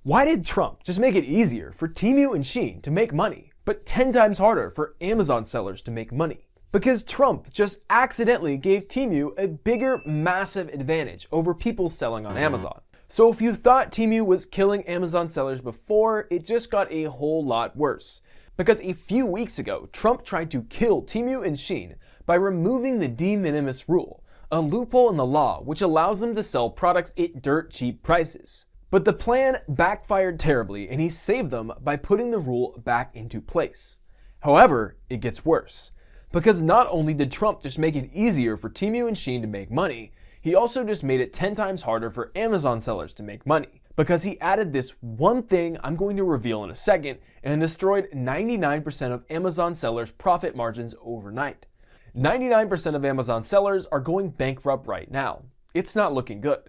Why did Trump just make it easier for Temu and Shein to make money, but 10 times harder for Amazon sellers to make money? Because Trump just accidentally gave Temu a bigger, massive advantage over people selling on Amazon. So if you thought Temu was killing Amazon sellers before, it just got a whole lot worse. Because a few weeks ago, Trump tried to kill Temu and Shein by removing the de minimis rule, a loophole in the law which allows them to sell products at dirt cheap prices. But the plan backfired terribly, and he saved them by putting the rule back into place. However, it gets worse. Because not only did Trump just make it easier for Temu and Shein to make money, he also just made it 10 times harder for Amazon sellers to make money. Because he added this one thing I'm going to reveal in a second and destroyed 99% of Amazon sellers' profit margins overnight. 99% of Amazon sellers are going bankrupt right now. It's not looking good.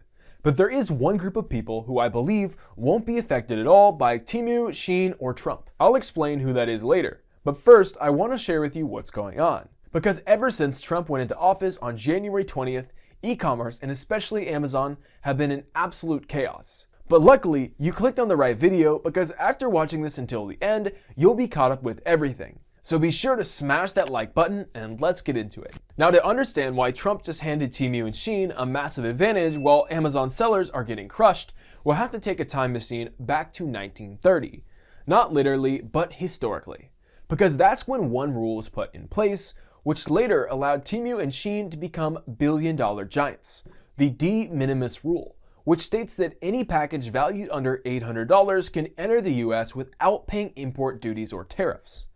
But there is one group of people who I believe won't be affected at all by Temu, Shein, or Trump. I'll explain who that is later. But first, I want to share with you what's going on. Because ever since Trump went into office on January 20th, e-commerce, and especially Amazon, have been in absolute chaos. But luckily, you clicked on the right video because after watching this until the end, you'll be caught up with everything. So be sure to smash that like button and let's get into it. Now, to understand why Trump just handed Temu and Shein a massive advantage while Amazon sellers are getting crushed, we'll have to take a time machine back to 1930. Not literally, but historically. Because that's when one rule was put in place, which later allowed Temu and Shein to become billion-dollar giants. The de minimis rule, which states that any package valued under $800 can enter the US without paying import duties or tariffs.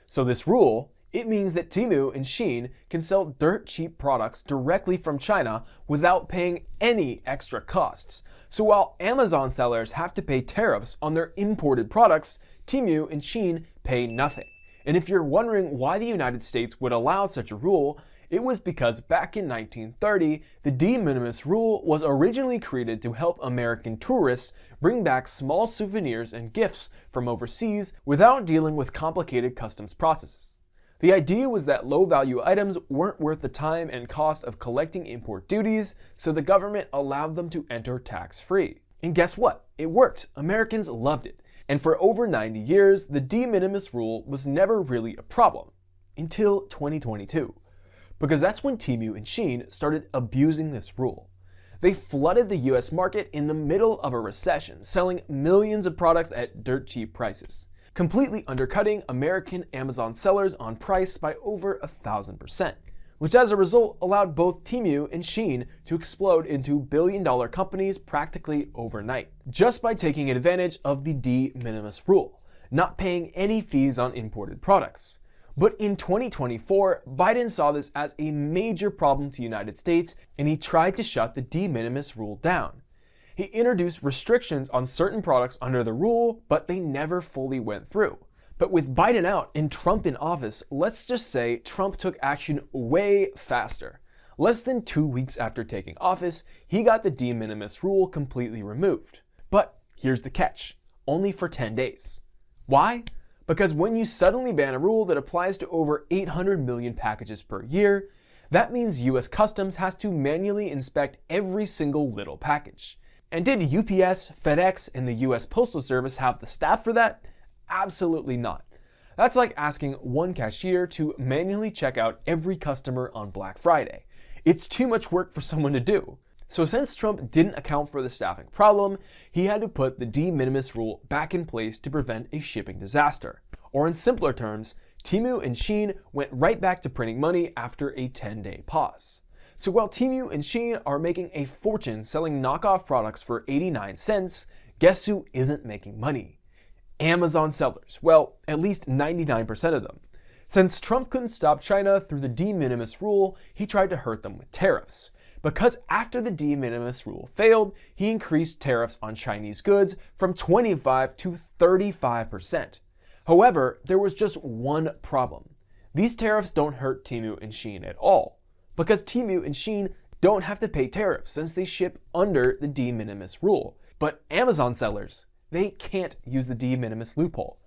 So this rule, it means that Temu and Shein can sell dirt cheap products directly from China without paying any extra costs. So while Amazon sellers have to pay tariffs on their imported products, Temu and Shein pay nothing. And if you're wondering why the United States would allow such a rule, it was because back in 1930, the de minimis rule was originally created to help American tourists bring back small souvenirs and gifts from overseas without dealing with complicated customs processes. The idea was that low-value items weren't worth the time and cost of collecting import duties, so the government allowed them to enter tax-free. And guess what? It worked. Americans loved it. And for over 90 years, the de minimis rule was never really a problem, until 2022. Because that's when Temu and Shein started abusing this rule. They flooded the US market in the middle of a recession, selling millions of products at dirt cheap prices, completely undercutting American Amazon sellers on price by over 1,000%, which as a result allowed both Temu and Shein to explode into billion-dollar companies practically overnight, just by taking advantage of the de minimis rule, not paying any fees on imported products. But in 2024, Biden saw this as a major problem to the United States, and he tried to shut the de minimis rule down. He introduced restrictions on certain products under the rule, but they never fully went through. But with Biden out and Trump in office, let's just say Trump took action way faster. Less than 2 weeks after taking office, he got the de minimis rule completely removed. But here's the catch, only for 10 days. Why? Because when you suddenly ban a rule that applies to over 800 million packages per year, that means US Customs has to manually inspect every single little package. And did UPS, FedEx, and the US Postal Service have the staff for that? Absolutely not. That's like asking one cashier to manually check out every customer on Black Friday. It's too much work for someone to do. So since Trump didn't account for the staffing problem, he had to put the de minimis rule back in place to prevent a shipping disaster. Or in simpler terms, Temu and Shein went right back to printing money after a 10-day pause. So while Temu and Shein are making a fortune selling knockoff products for 89 cents, guess who isn't making money? Amazon sellers. Well, at least 99% of them. Since Trump couldn't stop China through the de minimis rule, he tried to hurt them with tariffs. Because after the de minimis rule failed, he increased tariffs on Chinese goods from 25 to 35%. However, there was just one problem. These tariffs don't hurt Temu and Shein at all, because Temu and Shein don't have to pay tariffs since they ship under the de minimis rule. But Amazon sellers, they can't use the de minimis loophole.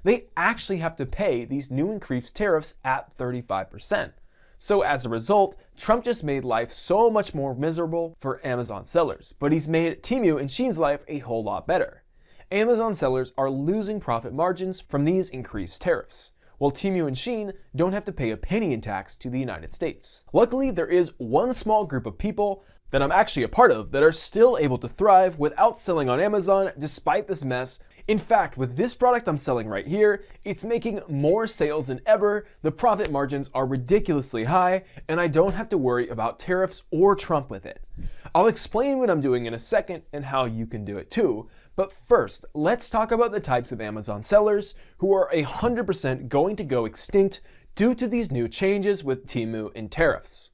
They actually have to pay these new increased tariffs at 35%. So as a result, Trump just made life so much more miserable for Amazon sellers, but he's made Temu and Shein's life a whole lot better. Amazon sellers are losing profit margins from these increased tariffs, while Temu and Shein don't have to pay a penny in tax to the United States. Luckily, there is one small group of people that I'm actually a part of that are still able to thrive without selling on Amazon despite this mess. In fact, with this product I'm selling right here, it's making more sales than ever, the profit margins are ridiculously high, and I don't have to worry about tariffs or Trump with it. I'll explain what I'm doing in a second and how you can do it too, but first, let's talk about the types of Amazon sellers who are 100% going to go extinct due to these new changes with Temu and tariffs.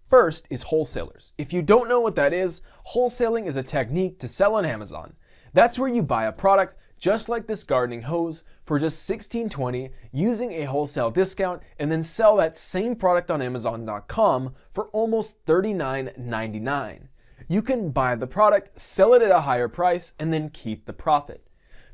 First is wholesalers. If you don't know what that is, wholesaling is a technique to sell on Amazon. That's where you buy a product just like this gardening hose for just $16.20 using a wholesale discount and then sell that same product on Amazon.com for almost $39.99. You can buy the product, sell it at a higher price, and then keep the profit.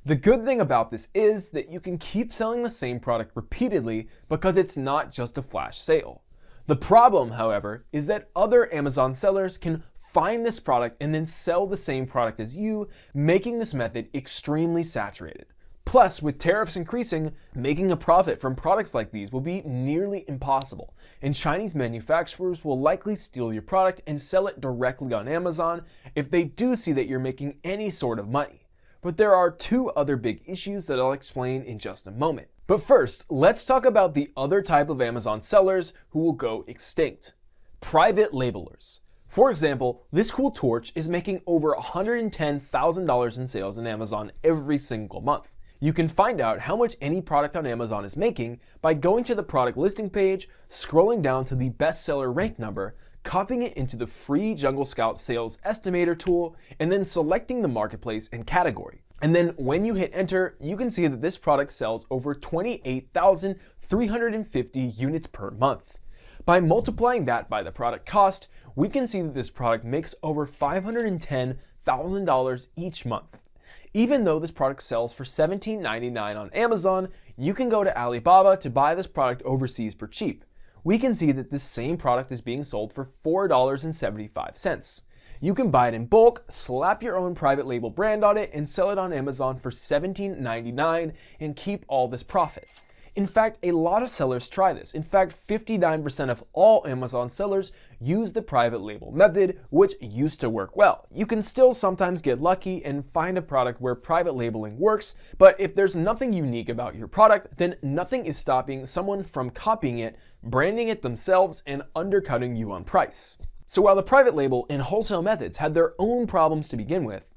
The good thing about this is that you can keep selling the same product repeatedly because it's not just a flash sale. The problem, however, is that other Amazon sellers can find this product and then sell the same product as you, making this method extremely saturated. Plus, with tariffs increasing, making a profit from products like these will be nearly impossible, and Chinese manufacturers will likely steal your product and sell it directly on Amazon if they do see that you're making any sort of money. But there are two other big issues that I'll explain in just a moment. But first, let's talk about the other type of Amazon sellers who will go extinct. Private labelers. For example, this cool torch is making over $110,000 in sales on Amazon every single month. You can find out how much any product on Amazon is making by going to the product listing page, scrolling down to the bestseller rank number, copying it into the free Jungle Scout sales estimator tool, and then selecting the marketplace and category. And then when you hit enter, you can see that this product sells over 28,350 units per month. By multiplying that by the product cost, we can see that this product makes over $510,000 each month. Even though this product sells for $17.99 on Amazon, you can go to Alibaba to buy this product overseas for cheap. We can see that this same product is being sold for $4.75. You can buy it in bulk, slap your own private label brand on it, and sell it on Amazon for $17.99 and keep all this profit. In fact, a lot of sellers try this. In fact, 59% of all Amazon sellers use the private label method, which used to work well. You can still sometimes get lucky and find a product where private labeling works, but if there's nothing unique about your product, then nothing is stopping someone from copying it, branding it themselves, and undercutting you on price. So while the private label and wholesale methods had their own problems to begin with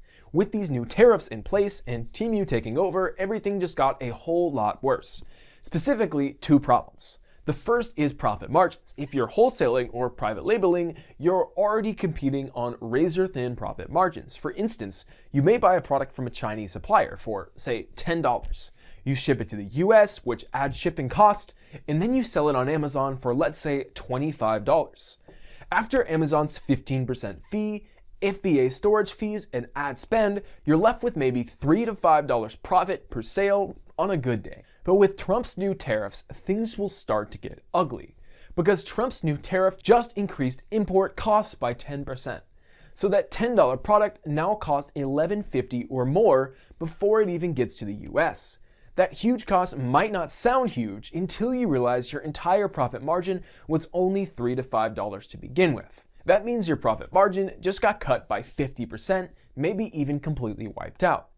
these new tariffs in place and Temu taking over, everything just got a whole lot worse. Specifically, two problems. The first is profit margins. If you're wholesaling or private labeling, you're already competing on razor-thin profit margins. For instance, you may buy a product from a Chinese supplier for, say, $10. You ship it to the US, which adds shipping cost, and then you sell it on Amazon for, let's say, $25. After Amazon's 15% fee, FBA storage fees, and ad spend, you're left with maybe $3 to $5 profit per sale on a good day. But with Trump's new tariffs, things will start to get ugly, because Trump's new tariff just increased import costs by 10%. So that $10 product now costs $11.50 or more before it even gets to the US. That huge cost might not sound huge until you realize your entire profit margin was only $3 to $5 to begin with. That means your profit margin just got cut by 50%, maybe even completely wiped out.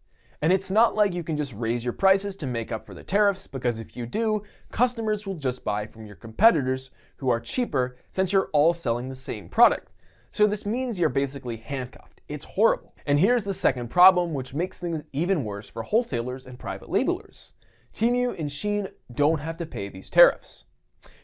And it's not like you can just raise your prices to make up for the tariffs, because if you do, customers will just buy from your competitors who are cheaper since you're all selling the same product. So this means you're basically handcuffed. It's horrible. And here's the second problem, which makes things even worse for wholesalers and private labelers. Temu and Shein don't have to pay these tariffs.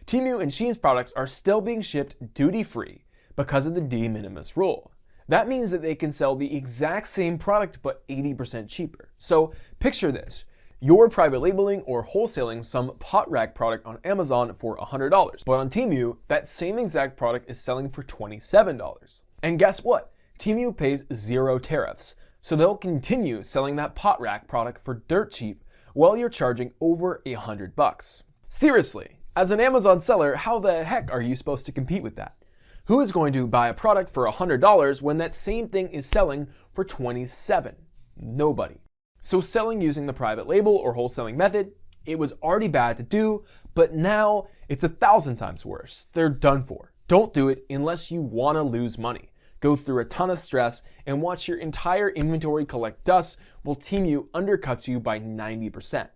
Temu and Shein's products are still being shipped duty-free because of the de minimis rule. That means that they can sell the exact same product but 80% cheaper. So picture this. You're private labeling or wholesaling some pot rack product on Amazon for $100, but on Temu, that same exact product is selling for $27. And guess what? Temu pays 0 tariffs, so they'll continue selling that pot rack product for dirt cheap while you're charging over $100. Seriously, as an Amazon seller, how the heck are you supposed to compete with that? Who is going to buy a product for $100 when that same thing is selling for $27? Nobody. So selling using the private label or wholesaling method, it was already bad to do, but now it's 1,000 times worse. They're done for. Don't do it unless you want to lose money. Go through a ton of stress and watch your entire inventory collect dust while Temu undercuts you by 90%.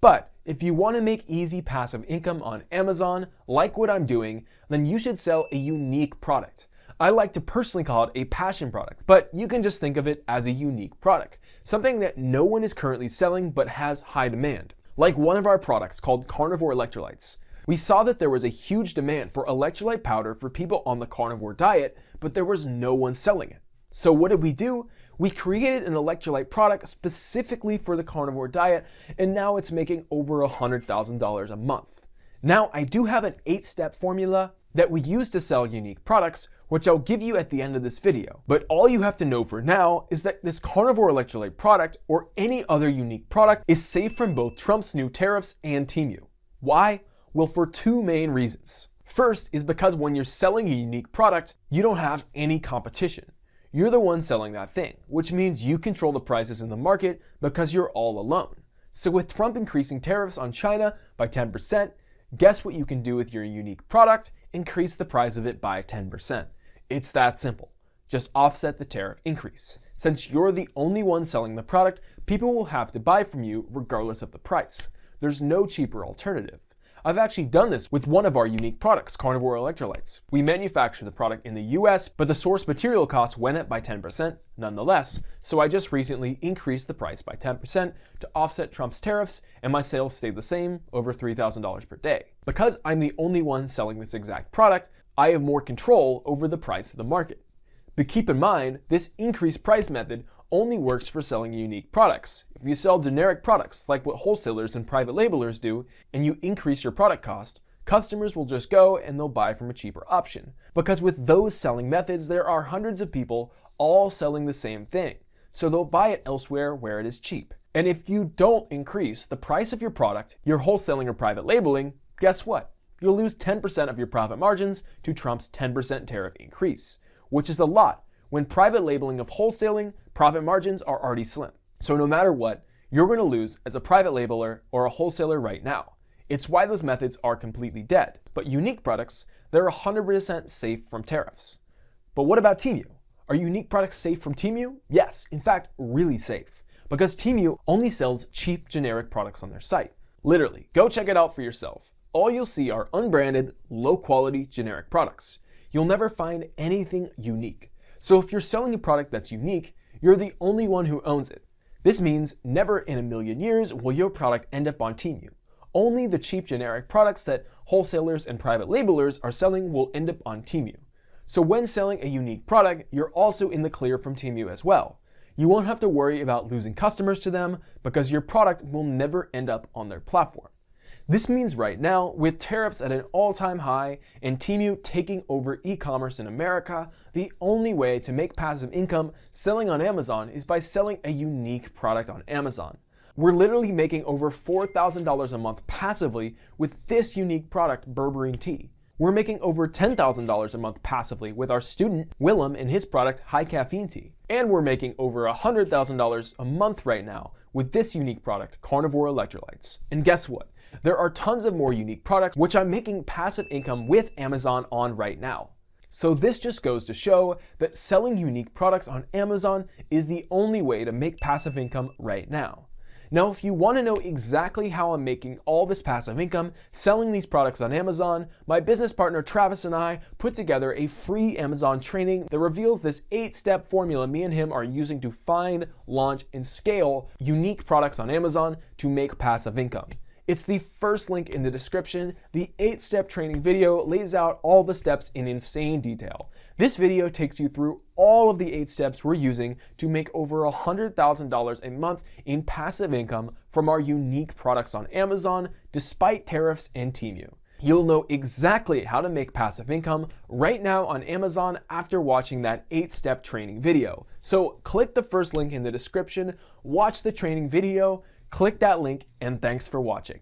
But if you want to make easy passive income on Amazon, like what I'm doing, then you should sell a unique product. I like to personally call it a passion product, but you can just think of it as a unique product, something that no one is currently selling but has high demand. Like one of our products called carnivore electrolytes. We saw that there was a huge demand for electrolyte powder for people on the carnivore diet, but there was no one selling it. So what did we do? We created an electrolyte product specifically for the carnivore diet, and now it's making over $100,000 a month. Now I do have an 8-step formula that we use to sell unique products, which I'll give you at the end of this video. But all you have to know for now is that this carnivore electrolyte product or any other unique product is safe from both Trump's new tariffs and Temu. Why? Well, for 2 main reasons. First is because when you're selling a unique product, you don't have any competition. You're the one selling that thing, which means you control the prices in the market because you're all alone. So with Trump increasing tariffs on China by 10%, guess what you can do with your unique product? Increase the price of it by 10%. It's that simple. Just offset the tariff increase. Since you're the only one selling the product, people will have to buy from you regardless of the price. There's no cheaper alternative. I've actually done this with one of our unique products, carnivore electrolytes. We manufacture the product in the US, but the source material cost went up by 10% nonetheless, so I just recently increased the price by 10% to offset Trump's tariffs, and my sales stayed the same, over $3,000 per day. Because I'm the only one selling this exact product, I have more control over the price of the market. But keep in mind, this increased price method only works for selling unique products. If you sell generic products like what wholesalers and private labelers do, and you increase your product cost, customers will just go and they'll buy from a cheaper option. Because with those selling methods, there are hundreds of people all selling the same thing. So they'll buy it elsewhere where it is cheap. And if you don't increase the price of your product, you're wholesaling or private labeling, guess what? You'll lose 10% of your profit margins to Trump's 10% tariff increase, which is a lot. When private labeling of wholesaling, profit margins are already slim. So no matter what, you're going to lose as a private labeler or a wholesaler right now. It's why those methods are completely dead. But unique products, they're 100% safe from tariffs. But what about Temu? Are unique products safe from Temu? Yes, in fact, really safe. Because Temu only sells cheap generic products on their site. Literally, go check it out for yourself. All you'll see are unbranded, low-quality generic products. You'll never find anything unique. So if you're selling a product that's unique, you're the only one who owns it. This means never in a million years will your product end up on Temu. Only the cheap generic products that wholesalers and private labelers are selling will end up on Temu. So when selling a unique product, you're also in the clear from Temu as well. You won't have to worry about losing customers to them because your product will never end up on their platform. This means right now, with tariffs at an all-time high and Temu taking over e-commerce in America, the only way to make passive income selling on Amazon is by selling a unique product on Amazon. We're literally making over $4,000 a month passively with this unique product, berberine tea. We're making over $10,000 a month passively with our student, Willem, and his product, high caffeine tea. And we're making over $100,000 a month right now with this unique product, carnivore electrolytes. And guess what? There are tons of more unique products which I'm making passive income with Amazon on right now. So this just goes to show that selling unique products on Amazon is the only way to make passive income right now. Now, if you want to know exactly how I'm making all this passive income selling these products on Amazon, my business partner Travis and I put together a free Amazon training that reveals this 8-step formula me and him are using to find, launch, and scale unique products on Amazon to make passive income. It's the first link in the description. The 8-step training video lays out all the steps in insane detail. This video takes you through all of the 8 steps we're using to make over $100,000 a month in passive income from our unique products on Amazon, despite tariffs and Temu. You'll know exactly how to make passive income right now on Amazon after watching that 8-step training video. So click the first link in the description, watch the training video, click that link, and thanks for watching.